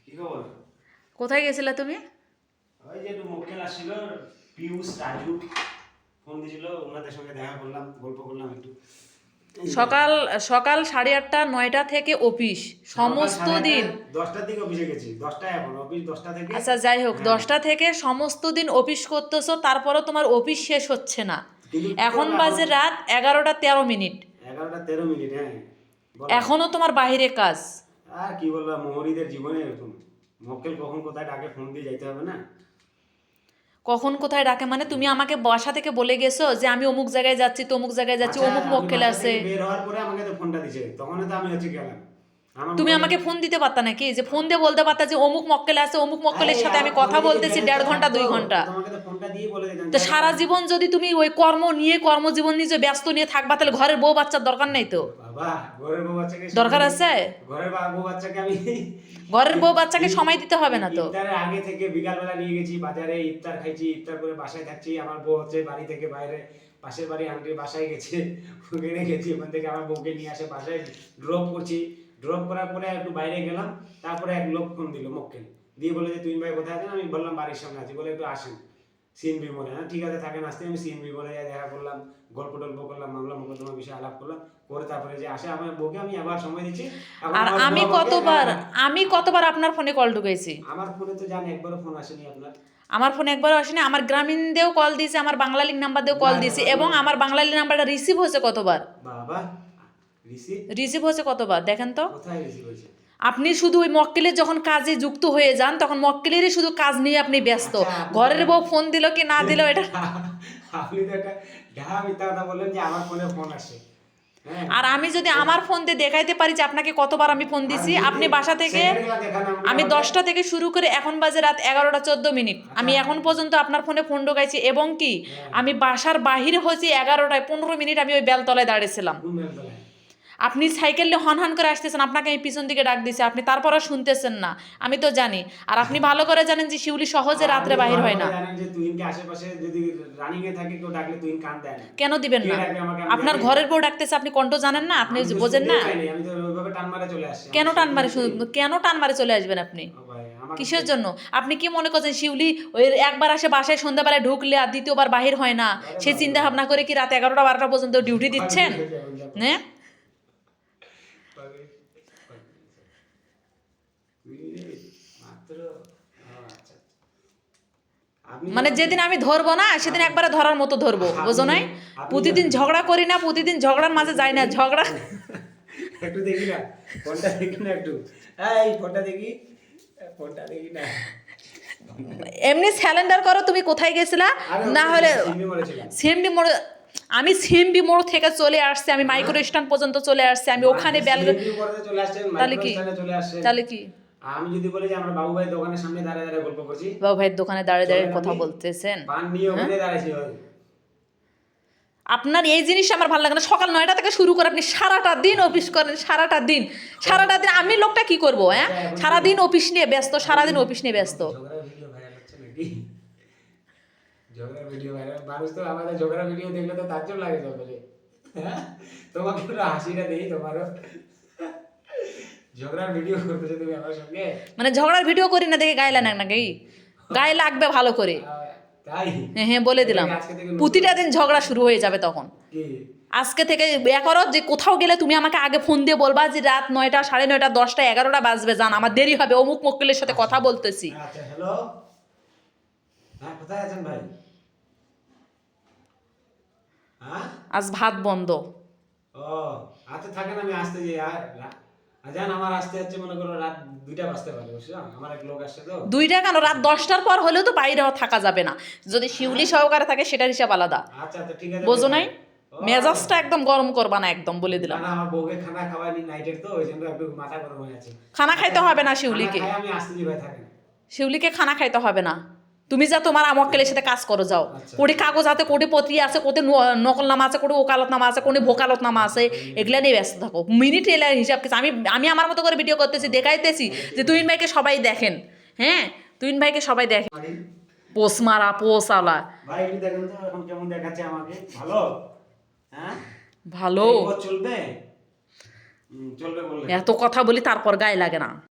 কি খবর? কোথায় গেছিলে তুমি? ওই যে একটু মক্কেল আসছিল, পিয়ুষ রাজু ফোন দিয়েছিল, ওনাদের সঙ্গে দেখা করলাম, গল্প করলাম একটু। সকাল সকাল 8:30 9টা থেকে অফিস সকাল সমস্ত 8:30 দিন। 10টার দিকে অফিসে গেছি, 10টায় এখন অফিস, 10টা থেকে। আচ্ছা যাই হোক, হ্যাঁ, 10টা থেকে সমস্ত দিন অফিস করতেছো, তারপরও তোমার অফিস শেষ হচ্ছে না। কিন্তু কি এখন করবো এখন? বাজে রাত 11টা 13 মিনিট, 11টা 13 মিনিট, হ্যাঁ বলো। এখনো তোমার বাইরে কাজ। আর কি বললাম, মোহরীদের জীবনে এরকম, মক্কেল কখন কোথায় ডাকে ফোন দিয়ে যাইতে হবে না। কখন কোথায় ডাকে মানে তুমি আমাকে বাসা থেকে বলে গেছো যে আমি অমুক জায়গায় যাচ্ছি, তমুক জায়গায় যাচ্ছি, আচ্ছা, অমুক আমি মক্কেল বাসা আছে। থেকে বের হওয়ার পরে আমাকে তো ফোনটা দিছে, তখন তো আমি হচ্ছে গেলাম। আমার তুমি মোবাইলে আমাকে ফোন দিতে পারতা নাকি, যে ফোন দিয়ে বলতে পারতা যে অমুক মক্কেল আছে, অমুক আরে মক্কেলের সাথে আমি আমার কথা ফোনে যদি বলতেছি ব্যালেন্সটা 1.5 ঘন্টা থাকতো 2 ঘন্টা। তো তোমাকে তো ফোনটা দিয়ে বলে দিতাম তো যে সারা জীবন যদি তুমি ওই কর্মজীবন নিয়ে ব্যস্ত নিয়ে থাকবা, তাহলে ঘরের বউ বাচ্চার দরকার নেই তো? বাবা, ঘরের বউ বাচ্চাকে সময় দরকার দিই। আছে? ঘরের বউ বাচ্চাকে আমি ঘরের বউ বাচ্চাকে সময় দিতে হবে না তো? ইফতারের আগে থেকে বিকালবেলা নিয়ে গেছি বাজারে, ইফতার খাইছি, ইফতার করে বাসায় থাকছি। আমার বউ হচ্ছে বাড়ি থেকে বাইরে, পাশের বাড়ি আন্টির বাসায় গেছে, ওখানে গেছি, ওখান থেকে আমার বউকে নিয়ে আসে বাসায় ড্রপ করছি। ড্রপ করার পরে একটু বাইরে গেলাম, তারপরে এক লোক ফোন দিল মক্কেল, দিয়ে বলে যে তুই ভাই কোথায় আছেন? আমি বললাম বাড়ির সামনে আছি, বলে একটু আসেন সিএনবি মোড়ে। হ্যাঁ ঠিক আছে, থাকেন আসতে। আমি সিএনবি মোড়ে যাই, দেখা করলাম, গল্প টল্প করলাম, মামলা মোকদ্দমা বিষয়ে আলাপ করলাম, করে তারপরে যে আসে আমার বউকে আমি আবার সময় দিচ্ছি। এখন আর আমার বউ আমি আমাকে কতবার আমি কতবার আপনার ফোনে কল ঢুকেছি? আমার ফোনে তো জানি একবারও ফোন আসেনি আপনার। আমার ফোনে একবারও আসেনি। আমার গ্রামীণ দিয়েও কল দিয়েছি, আমার বাংলালিংক নাম্বার দিয়েও না কল না দিয়েছি, না এবং না। আমার বাংলালিংক নাম্বারটা রিসিভ হয়েছে কতবার? বাবা, রিসিভ? রিসিভ হয়েছে কতবার দেখেন তো। কোথায় রিসিভ হয়েছে? আপনি শুধু ওই মক্কেলের যখন কাজে যুক্ত হয়ে যান, তখন মক্কেলেরই শুধু কাজ নিয়ে আপনি ব্যস্ত। আচ্ছা, আপনি তো ঘরের বউ ফোন দিল কি না দিল এটা। আপনি তো একটা ঢাহা মিথ্যা কথা বললেন যে আমার ফোনে ফোন আসে। হ্যাঁ, আর আমি যদি আমার ফোন দিয়ে দেখাইতে পারি যে আপনাকে কতবার আমি ফোন আর দিছি, যদি আপনি বাসা থেকে, সেকেন্ডগুলো দেখান আমি আমাকে। 10টা থেকে শুরু করে এখন বাজে রাত 11টা 14 মিনিট, আমি আচ্ছা। এখন পর্যন্ত আপনার ফোনে ফোন ঢোকাইছি, এবং কি হ্যাঁ। আমি বাসার বাহিরে হয়েছি 11টা 15 মিনিট, আমি ওই বেলতলায় দাঁড়িয়েছিলাম। কোন বেলতলায়? আপনি সাইকেল নিয়ে হন হন করে আসতেছেন, আপনাকে আমি পিছন দিকে ডাক দিছি, আপনি তারপরও শুনতেছেন না, আমি তো জানি। আর আপনি ভালো করে জানেন যে শিউলি সহজে আর আপনি রাত্রে তো বাহির ভালো হয় করে না। জানেন যে তুহিনকে আশেপাশে যদি রানিং এ থাকে কেউ ডাকলে তুহিন কান দেয় না। কেন দিবেন কে না? ডাকবে আমাকে, আমি আপনার জানি? ঘরের বউ ডাকতেছে, আপনি কণ্ঠ জানেন না? আপনি আমি তো বোঝেন শুনতেই না? পাইনি, আমি তো ওইভাবে টান মারে চলে আসছি। কেন আমি টান মারে শুনতে পাইনি। কেন টান মারে চলে আসবেন আপনি? ও ভাই, আমাকে কিসের জন্য? আপনি কি মনে করছেন শিউলি ওই একবার আসে বাসায় সন্ধ্যাবেলায় ঢুকলে আর দ্বিতীয়বার বাহির হয় না, আরে সেই চিন্তা বাবা, ভাবনা করে কি রাত 11টা 12টা পর্যন্ত ডিউটি দিচ্ছেন? পাগল হয়ে যাবেন। হ্যাঁ, পাগল- তুই মাত্র আচ্ছা, আপনি মানে যেদিন আমি ধরবো না সেদিন একবারে ধরার মতো ধরবো, বোঝো নাই? প্রতিদিন ঝগড়া করি না, প্রতিদিন ঝগড়ার মাঝে যাই না, ঝগড়া। একটু দেখি না ফোনটা, দেখি না একটু, এই ফোনটা দেখি, ফোনটা দেখি না। এমনি স্যালেন্ডার করো, তুমি কোথায় গেছিলা? আরে না হলে সিমি বলেছিলাম। সিএমবি মোড়, আমি সিএমবি মোড় থেকে চলে আসছি, আমি মাইক্রো স্ট্যান্ড পর্যন্ত চলে আসছি, আমি ওখানে সিএমপি করতে চলে আসছেন, তাহলে মাইক্রো কি? স্ট্যান্ডে চলে আসছেন। তাহলে কি? আমি যদি বলি যে আমরা বাবু ভাই দোকানের সামনে দাঁড়িয়ে দাঁড়িয়ে গল্প করছি, বাবু ভাইয়ের দোকানে দাঁড়িয়ে দাঁড়িয়ে চলেন কথা আপনি? বলতেছেন? পান নিয়ে হ্যাঁ, ওখানে দাঁড়াইছি ভাই। আপনার এই জিনিস আমার ভালো লাগে না। সকাল 9টা থেকে শুরু করে আপনি সারাটা দিন অফিস করেন, সারাটা দিন আমি লোকটা কি করবো? হ্যাঁ, আচ্ছা, এখন সারাদিন অফিস নিয়ে ব্যস্ত, সারাদিন এখন অফিস নিয়ে ব্যস্ত। ঝগড়ার ভিডিও ভাইরাল হচ্ছে নাকি? ঝগড়ার ভিডিও ভাইরাল, মানুষ তো আমাদের ঝগড়ার ভিডিও দেখলে তো তাজ্জব লাগে সকলে। হ্যাঁ, তোমাকে একটু হাসিটা দেই তোমারও। ঝগড়ার ভিডিও করতেছো তুমি আমার সঙ্গে? মানে ঝগড়ার ভিডিও করি না দেখে গায়ে লাগে নাকি? গায়ে লাগবে ভালো করে। তাই? হ্যাঁ হ্যাঁ, বলে দিলাম। আজকে থেকে প্রতিটা দিন ঝগড়া শুরু হয়ে যাবে তখন। কি? আজকে থেকে ইয়ে করো যে কোথাও গেলে তুমি আমাকে আগে ফোন দিয়ে বলবা যে রাত 9টা 9:30 10টা 11টা বাজবে, জান আমার দেরি হবে, অমুক মক্কেলের সাথে কথা বলতেছি। আচ্ছা, হ্যালো, হ্যাঁ কোথায় আছেন ভাই? হ্যাঁ, আজ ভাত বন্ধ। ও আচ্ছা থাকেন, আমি আসতে যাই। জান আমার আসতে হচ্ছে, মনে করো রাত 2টা বাজতে পারে, বুঝছো? আমার এক লোক আসছে তো। 2টা কেন, রাত 10টার পর হলেও তো বাইরে থাকা যাবে না। যদি শিউলি সহকারে থাকে সেটার হিসাব আলাদা, আচ্ছা আচ্ছা ঠিক আছে। বোঝো নাই? ও, মেজাজটা একদম গরম করবা না, একদম বলে না দিলাম। না, আমার বউকে খানা খাওয়াইনি নাইটের, তো ওই জন্য একটু মাথা গরম হয়ে আছে। খানা খাইতে হবে না খানা শিউলিকে, খাই, আমি আসতে যাই ভাই, থাকেন। শিউলিকে খানা খাইতে হবে না। তুমি যা তোমার মক্কেলের সাথে কাজ করো যাও। আচ্ছা। কোটি কাগজ আছে, কোটি পত্রি আছে, কোটি নকলনামা আছে, কোটি ওকালতনামা আছে, কোটি ভোকালতনামা আছে, এগুলা নিয়ে ব্যস্ত থাকো। মিনিট এলার হিসাব কিছু, আমি আমার মতো করে ভিডিও করতেছি, দেখাইতেছি যে তুহিন ভাইকে সবাই দেখেন। হ্যাঁ, তুহিন ভাইকে সবাই দেখেন। বাড়ি? পোষ মারা পোষ আলা। ভাই একটু দেখেন তো এখন কেমন দেখাচ্ছে আমাকে, ভালো? হ্যাঁ, ভালো। এই পথ চলবে? চলবে বললে। এত কথা বলি তারপর গায়ে লাগে না।